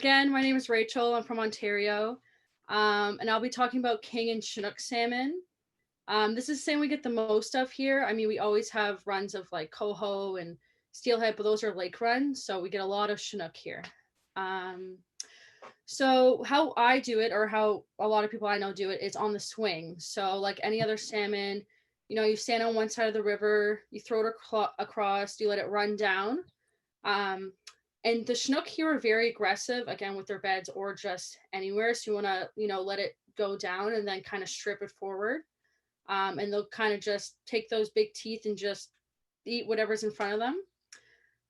Again, my name is Rachel. I'm from Ontario, and I'll be talking about king and Chinook salmon. This is the salmon we get the most of here. I mean, we always have runs of like coho and steelhead, but those are lake runs, so we get a lot of Chinook here. Um, so how I do it, or how a lot of people I know do it, is on the swing. So like any other salmon, you stand on one side of the river, you throw it across, you let it run down. Um, and the Chinook here are very aggressive, again, with their beds or just anywhere. So you want to, let it go down and then kind of strip it forward. And they'll kind of just take those big teeth and just eat whatever's in front of them.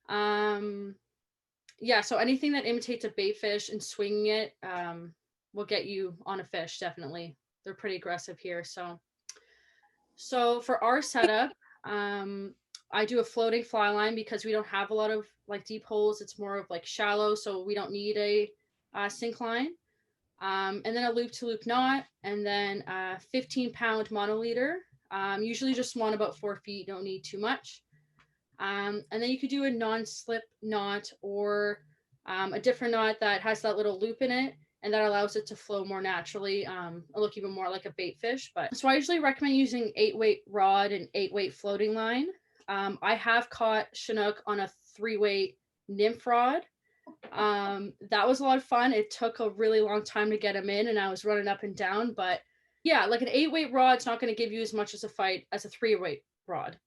Um, yeah, so anything that imitates a bait fish and swinging it will get you on a fish, definitely. They're pretty aggressive here. So for our setup, I do a floating fly line because we don't have a lot of like deep holes. It's more of like shallow, so we don't need a sink line. And then a loop to loop knot, and then a 15-pound monoliter. Usually just one about 4 feet, don't need too much. And then you could do a non-slip knot or a different knot that has that little loop in it and that allows it to flow more naturally, look even more like a bait fish. But so I usually recommend using 8-weight rod and 8-weight floating line. I have caught Chinook on a 3-weight nymph rod. That was a lot of fun. It took a really long time to get them in, and I was running up and down. But yeah, like an 8-weight rod's not going to give you as much as a fight as a 3-weight rod.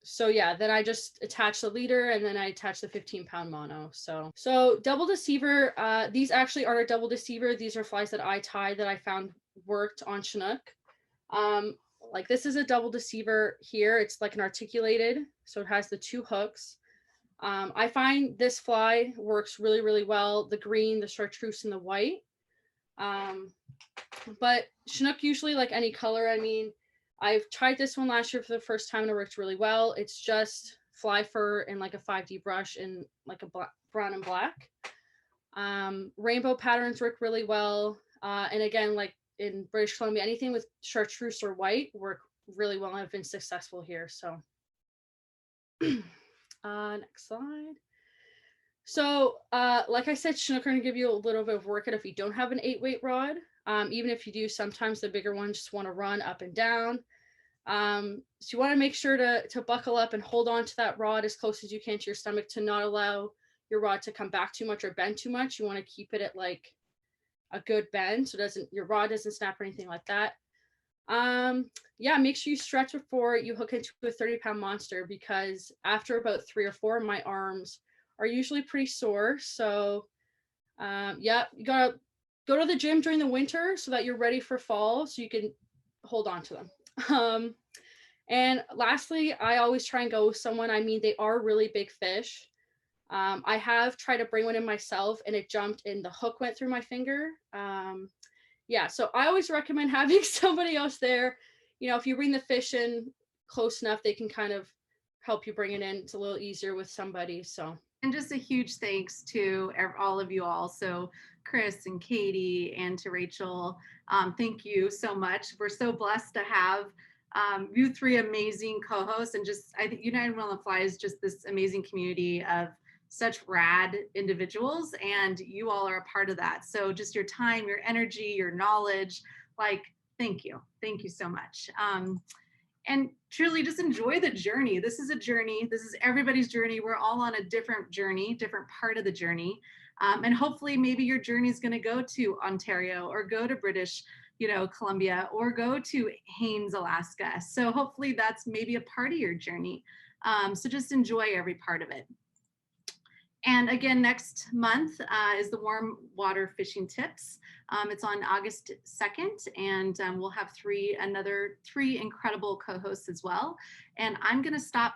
So yeah, then I just attach the leader and then I attach the 15-pound mono. So double deceiver, these actually are a double deceiver. These are flies that I tied that I found worked on Chinook. Like this is a double deceiver here. It's like an articulated, so it has the 2 hooks. I find this fly works really, really well. The green, the chartreuse, and the white. But Chinook usually like any color. I mean, I've tried this one last year for the first time and it worked really well. It's just fly fur and like a 5D brush and like a brown and black. Rainbow patterns work really well. And again, like in British Columbia, anything with chartreuse or white work really well. I've been successful here. So next slide. So like I said, Chinook are going to give you a little bit of workout if you don't have an 8-weight rod. Even if you do, sometimes the bigger ones just want to run up and down. So you want to make sure to buckle up and hold on to that rod as close as you can to your stomach to not allow your rod to come back too much or bend too much. You want to keep it at like a good bend so your rod doesn't snap or anything like that. Yeah, make sure you stretch before you hook into a 30-pound monster, because after about 3 or 4, my arms are usually pretty sore. So yeah, you gotta go to the gym during the winter so that you're ready for fall so you can hold on to them. And lastly, I always try and go with someone. I mean, they are really big fish. I have tried to bring one in myself and it jumped and the hook went through my finger. Yeah, so I always recommend having somebody else there. If you bring the fish in close enough, they can kind of help you bring it in. It's a little easier with somebody. So, and just a huge thanks to all of you all. So Chris and Katie and to Rachel, thank you so much. We're so blessed to have you 3 amazing co-hosts, and just I think United Will on the Fly is just this amazing community of such rad individuals, and you all are a part of that. So just your time, your energy, your knowledge, like thank you so much. And truly just enjoy the journey. This is a journey. This is everybody's journey. We're all on a different journey, different part of the journey. And hopefully maybe your journey is going to go to Ontario or go to British, Columbia, or go to Haines, Alaska. So hopefully that's maybe a part of your journey. So just enjoy every part of it. And again, next month is the warm water fishing tips. It's on August 2nd, and we'll have another three incredible co-hosts as well. And I'm going to stop